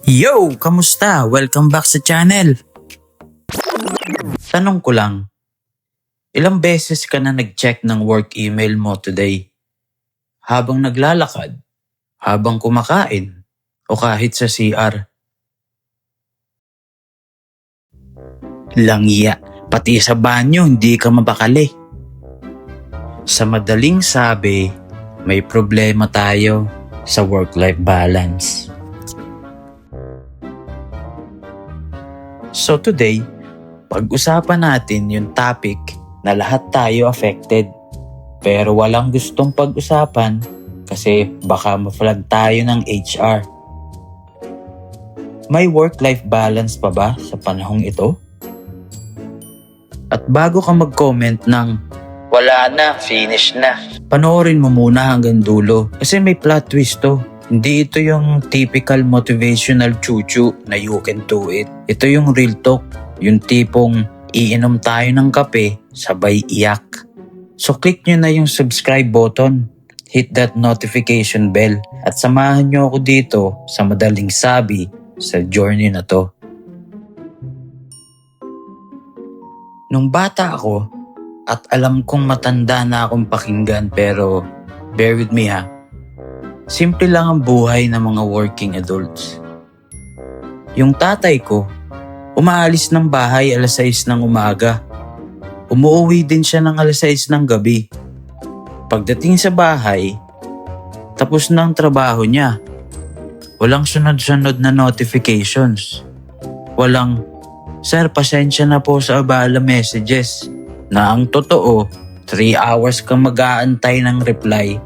Yo! Kamusta? Welcome back sa channel. Tanong ko lang, ilang beses ka na nag-check ng work email mo today? Habang naglalakad, habang kumakain, o kahit sa CR? Langya, pati sa banyo hindi ka mabakali. Sa madaling sabi, may problema tayo sa work-life balance. So today, pag-usapan natin yung topic na lahat tayo affected. Pero walang gustong pag-usapan kasi baka ma-flag tayo ng HR. May work-life balance pa ba sa panahong ito? At bago ka mag-comment ng wala na, finish na, panoorin mo muna hanggang dulo kasi may plot twist to. Hindi ito yung typical motivational chuchu na you can do it. Ito yung real talk, yung tipong iinom tayo ng kape, sabay iyak. So click nyo na yung subscribe button, hit that notification bell, at samahan nyo ako dito sa madaling sabi sa journey na to. Nung bata ako, at alam kong matanda na akong pakinggan pero bear with me ha. Simple lang ang buhay ng mga working adults. Yung tatay ko, umaalis ng bahay alas 6 ng umaga. Umuwi din siya ng alas 6 ng gabi. Pagdating sa bahay, tapos na ang trabaho niya. Walang sunod-sunod na notifications. Walang, "Sir, pasensya na po sa abala messages." Na ang totoo, 3 hours kang mag-aantay ng reply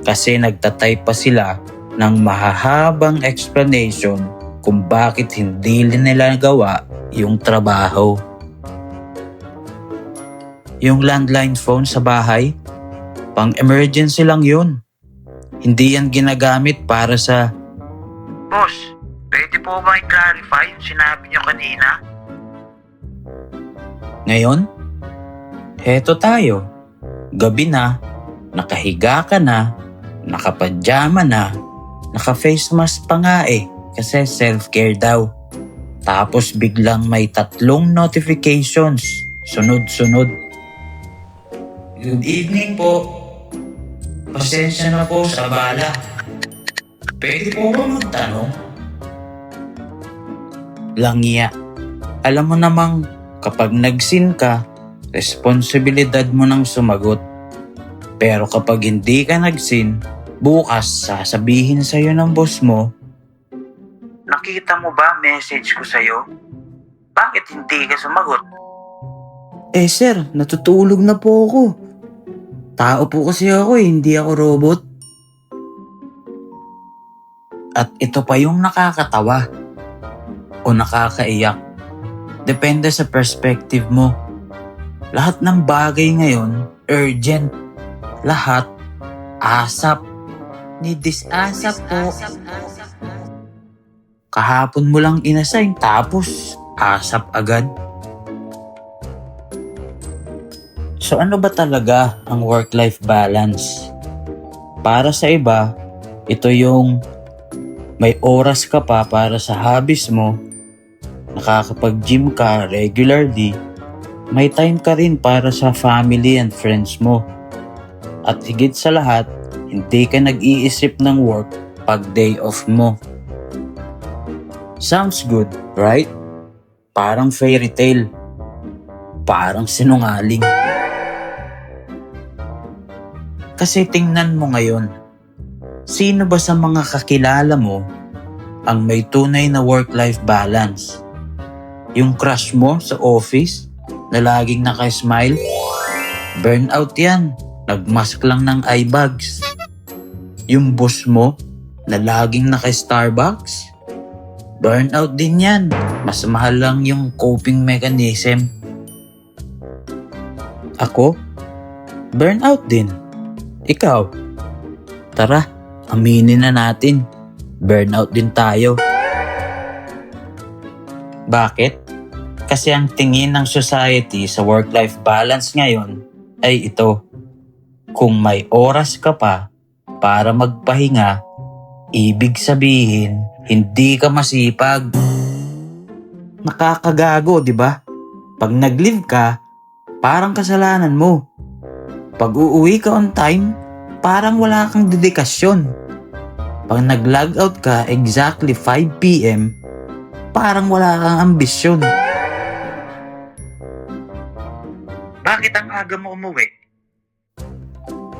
kasi nagtatype pa sila ng mahahabang explanation kung bakit hindi nila nagawa yung trabaho. Yung landline phone sa bahay, pang emergency lang yun. Hindi yan ginagamit para sa, "Boss, pwede po ba i-clarify yung sinabi niyo kanina?" Ngayon, heto tayo. Gabi na, nakahiga ka na, nakapadyama na, naka-face mask pa nga kasi self-care daw. Tapos biglang may 3 notifications, sunod-sunod. "Good evening po. Pasensya na po sa abala. Pwede po ba magtanong?" Langya. Alam mo namang kapag nag-sin ka, responsibilidad mo nang sumagot. Pero kapag hindi ka nag-sin, bukas sasabihin sa'yo ng boss mo, "Nakita mo ba message ko sa'yo? Bakit hindi ka sumagot?" Sir, natutulog na po ako. Tao po kasi ako hindi ako robot." At ito pa yung nakakatawa o nakakaiyak. Depende sa perspective mo. Lahat ng bagay ngayon, urgent. Lahat, ASAP. Need this ASAP po. Kahapon mo lang inassign tapos ASAP agad. So ano ba talaga ang work-life balance? Para sa iba, ito yung may oras ka pa para sa hobbies mo, nakakapag-gym ka regularly, may time ka rin para sa family and friends mo. At higit sa lahat, hindi ka nag-iisip ng work pag day off mo. Sounds good, right? Parang fairy tale. Parang sinungaling. Kasi tingnan mo ngayon, sino ba sa mga kakilala mo ang may tunay na work-life balance? Yung crush mo sa office na laging naka-smile? Burnout yan. Nagmask lang ng eye bags. Yung boss mo na laging naka-Starbucks? Burnout din yan. Mas mahal lang yung coping mechanism. Ako? Burnout din. Ikaw? Tara, aminin na natin. Burnout din tayo. Bakit? Kasi ang tingin ng society sa work-life balance ngayon ay ito. Kung may oras ka pa para magpahinga, Ibig sabihin, hindi ka masipag. Nakakagago, di ba? Pag nag-leave ka, parang kasalanan mo. Pag uuwi ka on time, parang wala kang dedikasyon. Pag nag-log out ka exactly 5 p.m., parang wala kang ambisyon. Bakit ang aga mo umuwi?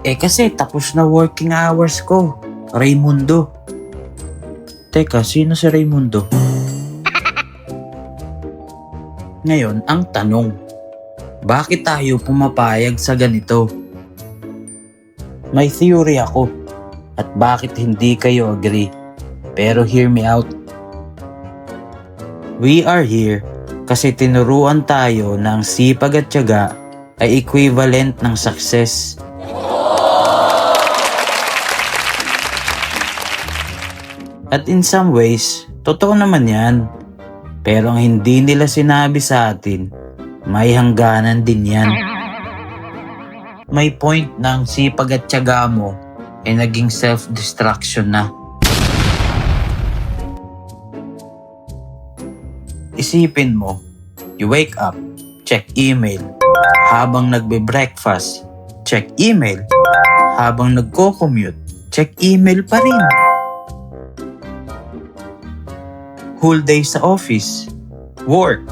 Kasi tapos na working hours ko, Raymundo. Teka, sino si Raymundo? Ngayon, ang tanong, bakit tayo pumapayag sa ganito? May theory ako, at bakit hindi kayo agree? Pero hear me out. We are here kasi tinuruan tayo na ang sipag at tiyaga ay equivalent ng success. At in some ways, totoo naman yan. Pero ang hindi nila sinabi sa atin, may hangganan din yan. May point na ang sipag at tiyaga mo ay naging self-destruction na. Isipin mo, you wake up, check email. Habang nagbe-breakfast, check email. Habang nagko-commute, check email pa rin. Whole day sa office, work,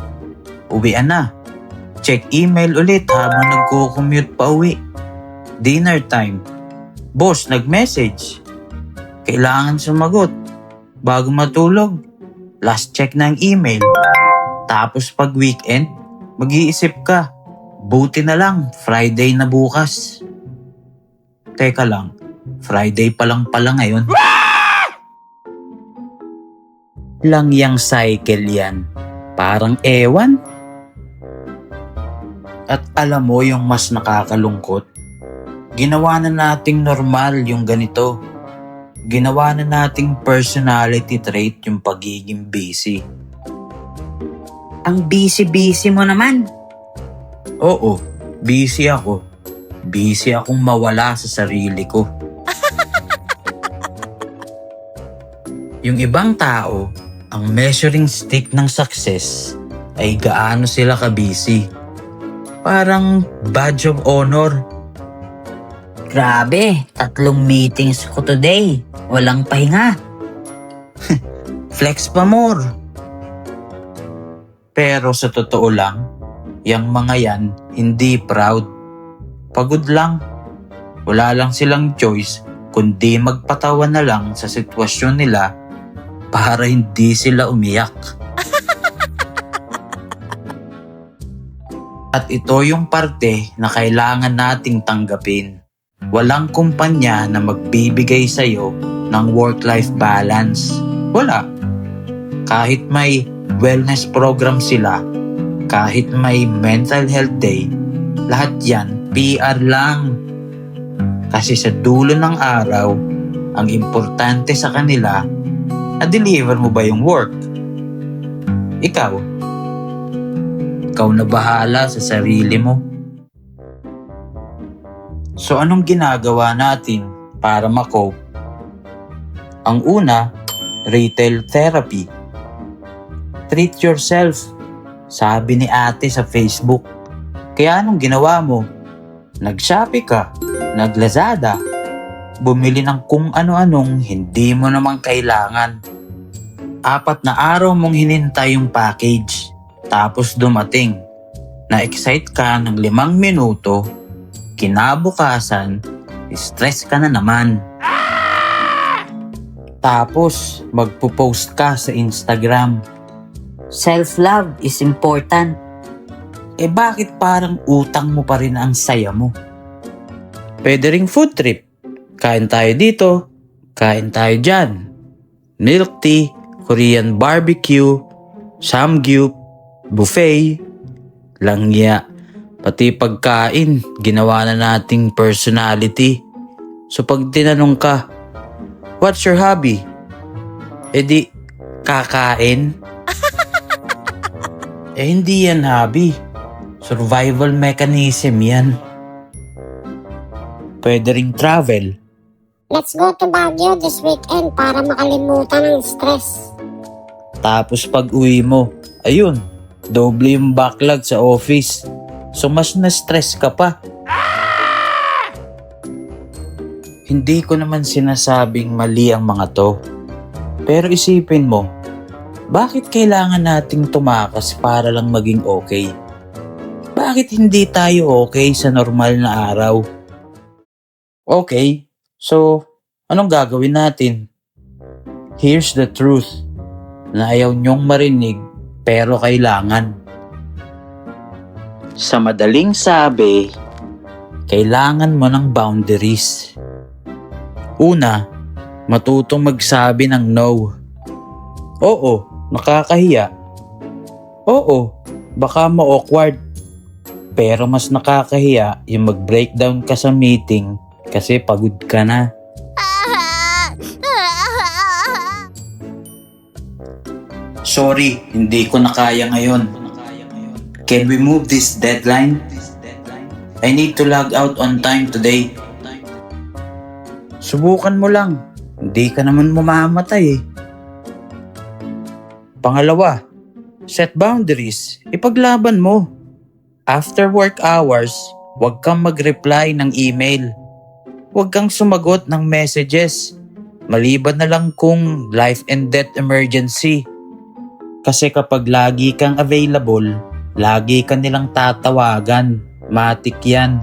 uwian na. Check email ulit habang nagko-commute pa uwi. Dinner time, boss nag-message. Kailangan sumagot. Bago matulog, last check ng email. Tapos pag weekend, mag-iisip ka, buti na lang, Friday na bukas. Teka lang, Friday pa lang pala ngayon. Lang yang cycle yan. Parang ewan. At alam mo yung mas nakakalungkot? Ginawa na nating normal yung ganito. Ginawa na nating personality trait yung pagiging busy. Ang busy-busy mo naman. Oo, busy ako. Busy akong mawala sa sarili ko. Yung ibang tao, ang measuring stick ng success ay gaano sila ka-busy. Parang badge of honor. Grabe, 3 meetings ko today. Walang pahinga. Flex pa more. Pero sa totoo lang, yung mga yan hindi proud. Pagod lang. Wala lang silang choice kundi magpatawa na lang sa sitwasyon nila para hindi sila umiyak. At ito yung parte na kailangan nating tanggapin. Walang kumpanya na magbibigay sa'yo ng work-life balance. Wala. Kahit may wellness program sila, kahit may mental health day, lahat yan PR lang. Kasi sa dulo ng araw, ang importante sa kanila, na-deliver mo ba yung work? Ikaw na bahala sa sarili mo. So anong ginagawa natin para ma-cope? Ang una, retail therapy. Treat yourself, sabi ni ate sa Facebook. Kaya anong ginawa mo? Nag-Shopee ka, nag-Lazada, bumili ng kung ano-anong hindi mo naman kailangan. 4 na araw mong hinintay yung package, tapos dumating. Na-excite ka ng 5 minuto, kinabukasan, stress ka na naman. Tapos, magpo-post ka sa Instagram. Self-love is important. Bakit parang utang mo pa rin ang saya mo? Pwede ring food trip. Kain tayo dito, kain tayo dyan. Milk tea, Korean barbecue, samgyup, buffet, langya. Pati pagkain, ginawa na nating personality. So pag tinanong ka, what's your hobby? Di, kakain. Hindi yan hobby. Survival mechanism yan. Pwede ring travel. Let's go to Baguio this weekend para makalimutan ng stress. Tapos pag uwi mo, ayun, doble yung backlog sa office. So mas na-stress ka pa. Hindi ko naman sinasabing mali ang mga to. Pero isipin mo, bakit kailangan nating tumakas para lang maging okay? Bakit hindi tayo okay sa normal na araw? Okay, so anong gagawin natin? Here's the truth na ayaw nyong marinig pero kailangan. Sa madaling sabi, kailangan mo ng boundaries. Una, matutong magsabi ng no. Oo, nakakahiya. Oo, baka ma-awkward. Pero mas nakakahiya yung mag-breakdown ka sa meeting kasi pagod ka na. Sorry, hindi ko na kaya ngayon. Can we move this deadline? I need to log out on time today. Subukan mo lang. Hindi ka naman mamamatay eh. Pangalawa, set boundaries. Ipaglaban mo. After work hours, huwag kang mag-reply ng email. Huwag kang sumagot ng messages. Maliban na lang kung life and death emergency. Kasi kapag lagi kang available, lagi ka nilang tatawagan. Matik yan.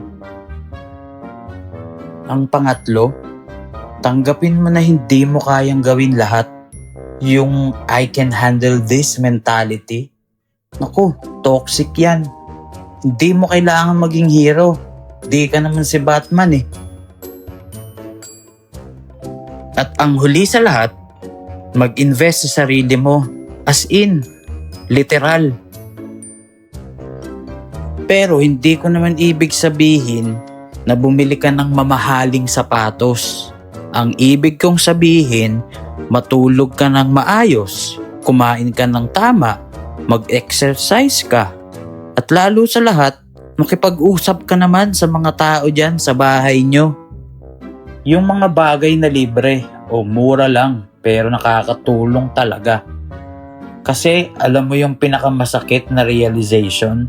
Ang pangatlo, tanggapin mo na hindi mo kayang gawin lahat. Yung I can handle this mentality. Naku, toxic yan. Hindi mo kailangan maging hero. Di ka naman si Batman eh. At ang huli sa lahat, mag-invest sa sarili mo. As in, literal. Pero hindi ko naman ibig sabihin na bumili ka ng mamahaling sapatos. Ang ibig kong sabihin, matulog ka ng maayos, kumain ka ng tama, mag-exercise ka, at lalo sa lahat, makipag-usap ka naman sa mga tao dyan sa bahay nyo. Yung mga bagay na libre o mura lang pero nakakatulong talaga. Kasi alam mo yung pinakamasakit na realization?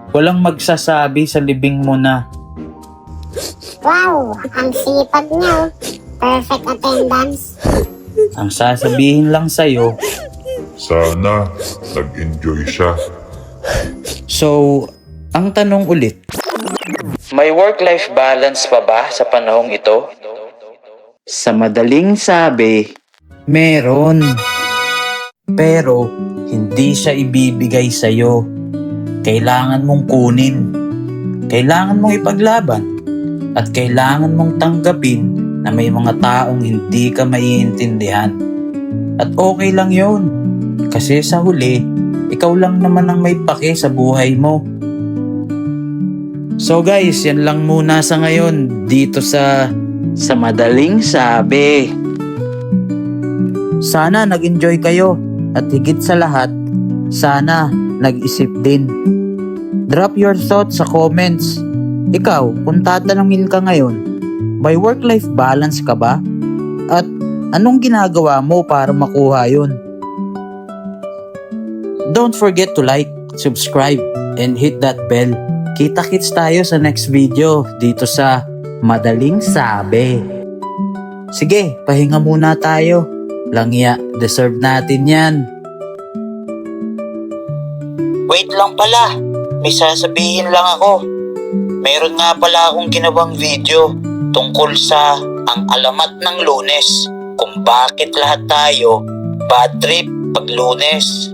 Walang magsasabi sa libing mo na, Wow, ang sipag niyo. Perfect attendance. ang sasabihin lang sa'yo, Sana nag-enjoy siya. so, ang tanong ulit, may work-life balance pa ba sa panahong ito? Sa madaling sabi, meron. Pero, hindi siya ibibigay sa'yo. Kailangan mong kunin. Kailangan mong ipaglaban. At kailangan mong tanggapin na may mga taong hindi ka maiintindihan. At okay lang yun. Kasi sa huli, ikaw lang naman ang may pake sa buhay mo. So guys, yan lang muna sa ngayon dito sa Madaling Sabi. Sana nag-enjoy kayo at higit sa lahat, sana nag-isip din. Drop your thoughts sa comments. Ikaw, kung tatanungin ka ngayon, may work-life balance ka ba? At anong ginagawa mo para makuha yun? Don't forget to like, subscribe, and hit that bell. Kita-kits tayo sa next video dito sa Madaling Sabi. Sige, pahinga muna tayo. Langya, deserve natin yan. Wait lang pala, may sasabihin lang ako. Meron nga pala akong ginawang video tungkol sa ang alamat ng Lunes. Kung bakit lahat tayo bad trip pag Lunes.